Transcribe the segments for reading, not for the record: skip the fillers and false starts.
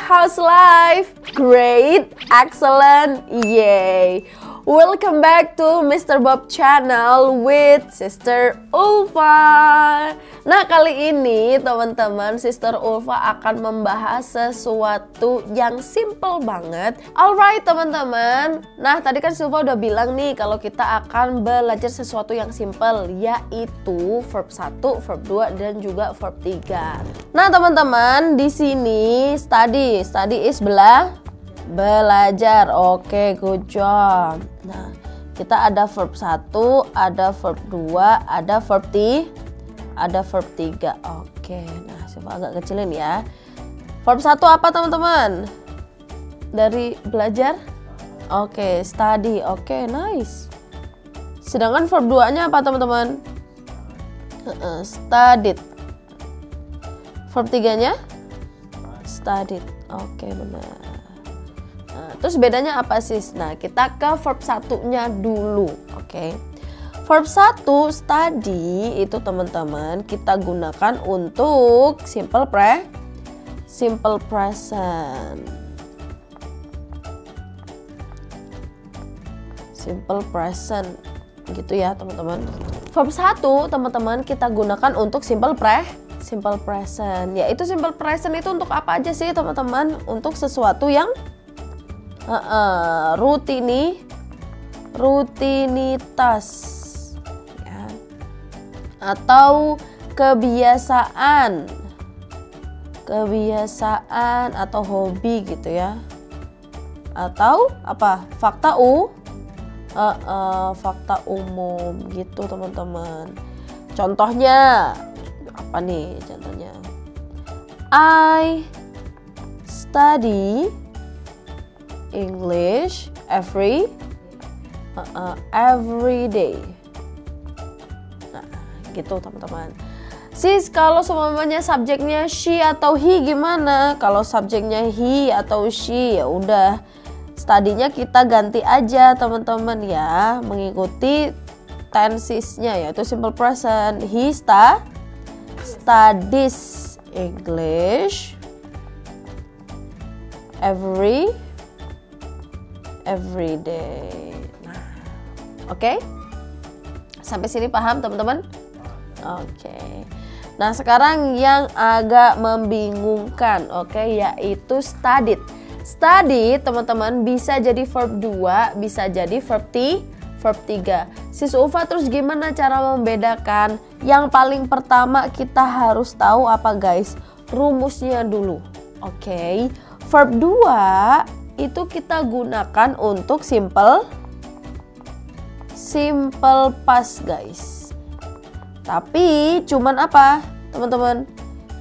how's life? Great, excellent, yay! Welcome back to Mr. Bob channel with Sister Ulfa. Nah, kali ini teman-teman, Sister Ulfa akan membahas sesuatu yang simple banget. Alright teman-teman. Nah, tadi kan Silva udah bilang nih kalau kita akan belajar sesuatu yang simple, yaitu verb 1, verb 2 dan juga verb 3. Nah, teman-teman, di sini study is belajar. Oke, good job. Nah, kita ada verb 1, ada verb 2, ada verb 3. Oke, nah coba agak kecilin ya. Verb 1 apa teman-teman? Dari belajar? Oke, study. Oke, nice. Sedangkan verb 2-nya apa teman-teman? Studied. Verb 3-nya? Studied. Oke, benar. Terus bedanya apa sis? Nah, kita ke verb 1-nya dulu. Oke. Verb 1 study itu teman-teman kita gunakan untuk simple present. Simple present gitu ya, teman-teman. Verb 1 teman-teman kita gunakan untuk simple present. Yaitu simple present itu untuk apa aja sih, teman-teman? Untuk sesuatu yang rutinitas ya, atau kebiasaan atau hobi gitu ya, atau apa, fakta umum gitu teman-teman. Contohnya apa nih contohnya? I study English every day. Nah, gitu teman-teman. Sis, kalau semuanya subjeknya she atau he gimana? Kalau subjeknya he atau she ya udah studinya kita ganti aja teman-teman ya, mengikuti tensesnya yaitu simple present. He studies English every day. Nah, oke? Sampai sini paham teman-teman? Oke. Nah, sekarang yang agak membingungkan, oke, yaitu studied. Studied teman-teman bisa jadi verb 2, bisa jadi verb 3. Sis Ulfa, terus gimana cara membedakan? Yang paling pertama kita harus tahu apa guys? Rumusnya dulu. Oke. Verb 2 itu kita gunakan untuk simple past guys. Tapi cuman apa teman-teman?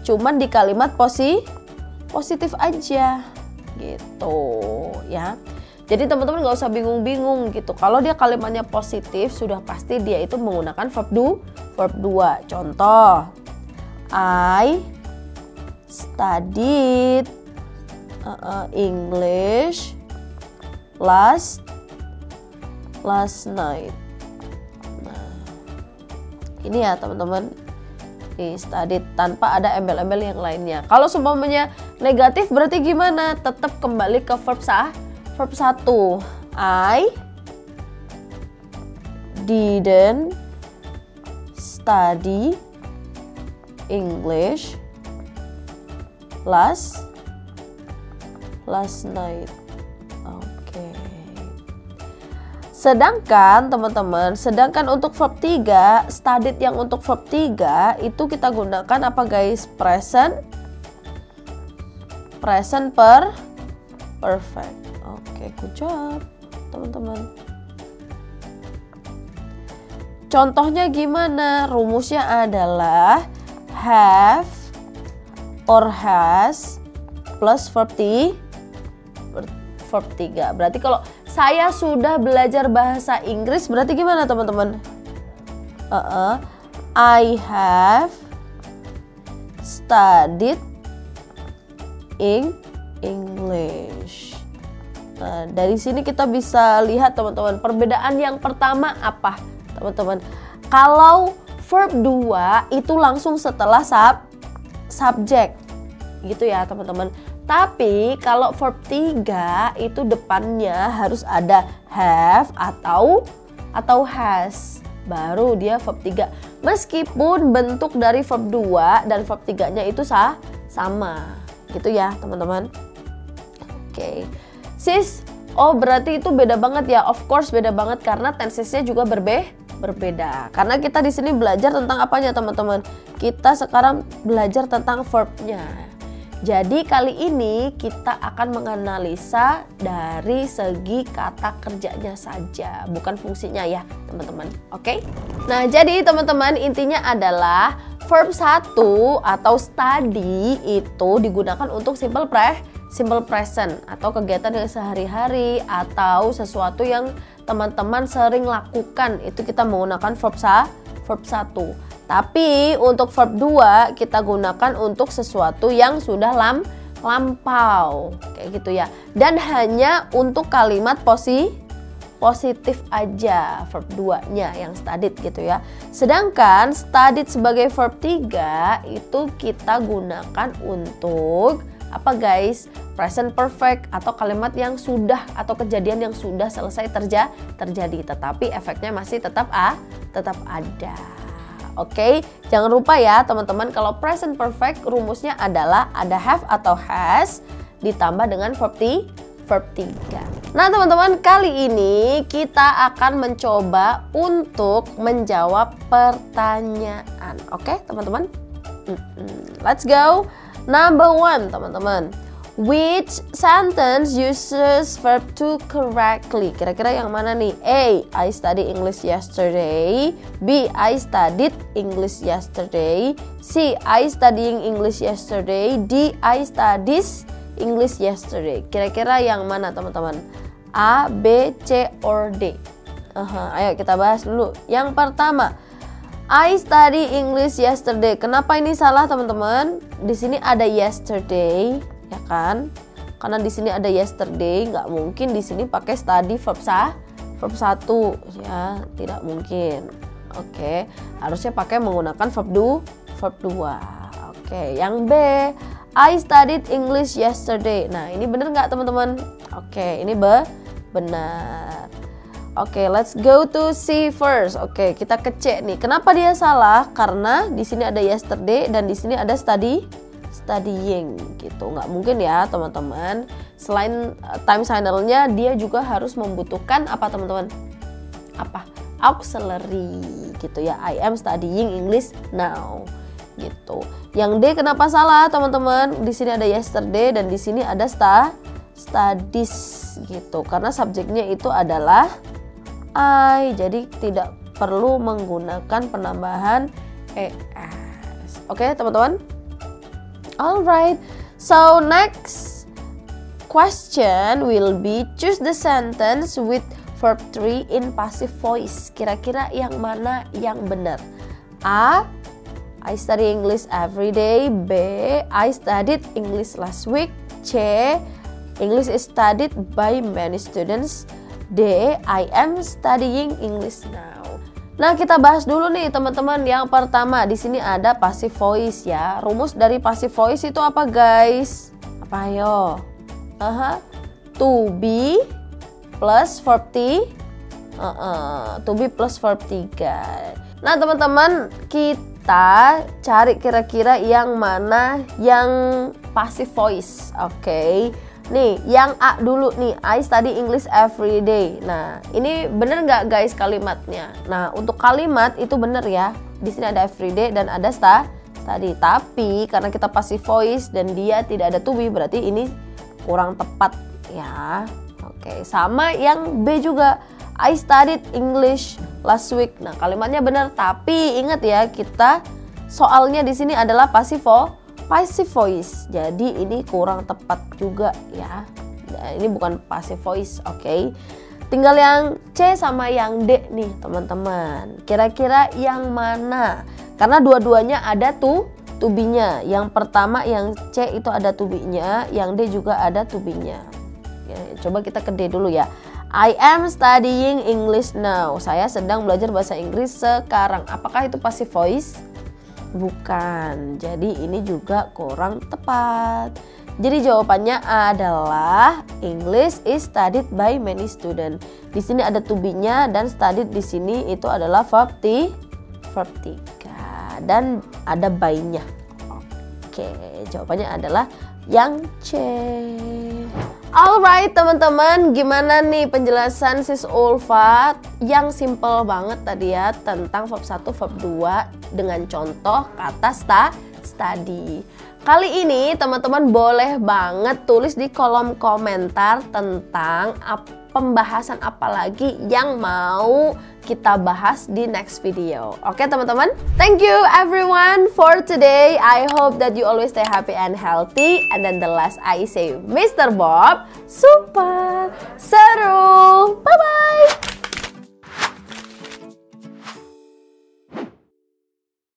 Cuman di kalimat positif aja gitu ya. Jadi teman-teman gak usah bingung-bingung gitu. Kalau dia kalimatnya positif sudah pasti dia itu menggunakan verb 2. Contoh, I studied English last night. Nah, ini ya teman-teman, studied tanpa ada embel-embel yang lainnya. Kalau semuanya negatif berarti gimana? Tetap kembali ke verb 1. I didn't study English last night. Oke. Sedangkan teman-teman, untuk verb 3, studied yang untuk verb 3 itu kita gunakan apa guys? Present perfect. Oke, good job teman-teman. Contohnya gimana? Rumusnya adalah have or has plus verb 3. Berarti kalau saya sudah belajar bahasa Inggris berarti gimana teman-teman? I have studied English. Nah, dari sini kita bisa lihat teman-teman, perbedaan yang pertama apa teman-teman? Kalau verb 2 itu langsung setelah subjek. gitu ya teman-teman. Tapi kalau verb 3 itu depannya harus ada have atau has, baru dia verb 3. Meskipun bentuk dari verb 2 dan verb 3-nya itu sama gitu ya teman-teman. Oke. Sis, oh berarti itu beda banget ya. Of course beda banget karena tensesnya juga berbeda. Karena kita di sini belajar tentang apanya teman-teman? Kita sekarang belajar tentang verbnya. Jadi kali ini kita akan menganalisa dari segi kata kerjanya saja, bukan fungsinya ya teman-teman. Oke? Nah jadi teman-teman intinya adalah verb 1 atau study itu digunakan untuk simple present atau kegiatan yang sehari-hari atau sesuatu yang teman-teman sering lakukan, itu kita menggunakan verb 1. Tapi untuk verb 2 kita gunakan untuk sesuatu yang sudah lampau kayak gitu ya. Dan hanya untuk kalimat positif aja verb 2-nya yang studied gitu ya. Sedangkan studied sebagai verb 3 itu kita gunakan untuk apa guys? Present perfect atau kalimat yang sudah atau kejadian yang sudah selesai terjadi, tetapi efeknya masih tetap ada. Oke, jangan lupa ya teman-teman, kalau present perfect rumusnya adalah ada have atau has ditambah dengan verb 3. Nah teman-teman, kali ini kita akan mencoba untuk menjawab pertanyaan. Oke teman-teman, let's go. Number 1 teman-teman, which sentence uses verb to correctly? Kira-kira yang mana nih? A, I studied English yesterday. B, I studied English yesterday. C, I studying English yesterday. D, I studies English yesterday. Kira-kira yang mana teman-teman? A, B, C, or D? Ayo kita bahas dulu. Yang pertama, I study English yesterday. Kenapa ini salah teman-teman? Di sini ada yesterday, ya kan? Karena di sini ada yesterday, nggak mungkin di sini pakai study verb 1 ya, tidak mungkin. Oke, harusnya pakai menggunakan verb 2. Oke, yang B, I studied English yesterday. Nah, ini bener nggak teman-teman? Oke, ini benar. Oke, let's go to C first. Oke, kita ke C nih. Kenapa dia salah? Karena di sini ada yesterday dan di sini ada studying gitu. Nggak mungkin ya teman-teman. Selain time signernya, dia juga harus membutuhkan apa teman-teman? Apa? Auxiliary gitu ya. I am studying English now gitu. Yang D kenapa salah teman-teman? Di sini ada yesterday dan di sini ada studies gitu. Karena subjeknya itu adalah I, jadi tidak perlu menggunakan penambahan es. Oke teman-teman. Alright, so next question will be choose the sentence with verb 3 in passive voice. Kira-kira yang mana yang benar? A, I study English every day. B, I studied English last week. C, English is studied by many students. D, I am studying English now. Nah, kita bahas dulu nih teman-teman. Yang pertama, di sini ada passive voice ya. Rumus dari passive voice itu apa, guys? Apa ayo? To be plus verb 3. To be plus verb 3. Nah, teman-teman, kita cari kira-kira yang mana yang passive voice. Oke. Nih, yang A dulu nih, I study English every day. Nah, ini bener nggak guys kalimatnya? Nah, untuk kalimat itu bener ya. Di sini ada every day dan ada study. Tapi karena kita passive voice dan dia tidak ada to be, berarti ini kurang tepat ya. Oke, sama yang B juga. I studied English last week. Nah, kalimatnya bener, tapi ingat ya, kita soalnya di sini adalah passive voice, jadi ini kurang tepat juga ya. Nah, ini bukan passive voice, oke. Tinggal yang C sama yang D nih teman-teman. Kira-kira yang mana? Karena dua-duanya ada to be-nya. Yang pertama yang C itu ada to be-nya, yang D juga ada to be-nya. Ya, coba kita ke D dulu ya. I am studying English now. Saya sedang belajar bahasa Inggris sekarang. Apakah itu passive voice? Bukan. Jadi ini juga kurang tepat. Jadi jawabannya adalah English is studied by many students. Di sini ada to be-nya dan studied di sini itu adalah verb 3 dan ada by-nya. Oke, jawabannya adalah yang C. Alright teman-teman, gimana nih penjelasan Sis Ulfa yang simple banget tadi ya tentang verb 1, verb 2 dengan contoh kata study. Kali ini teman-teman boleh banget tulis di kolom komentar tentang pembahasan apa lagi yang mau kita bahas di next video. Oke teman-teman? Thank you everyone for today. I hope that you always stay happy and healthy. And then the last I say, Mr. Bob, super seru. Bye-bye.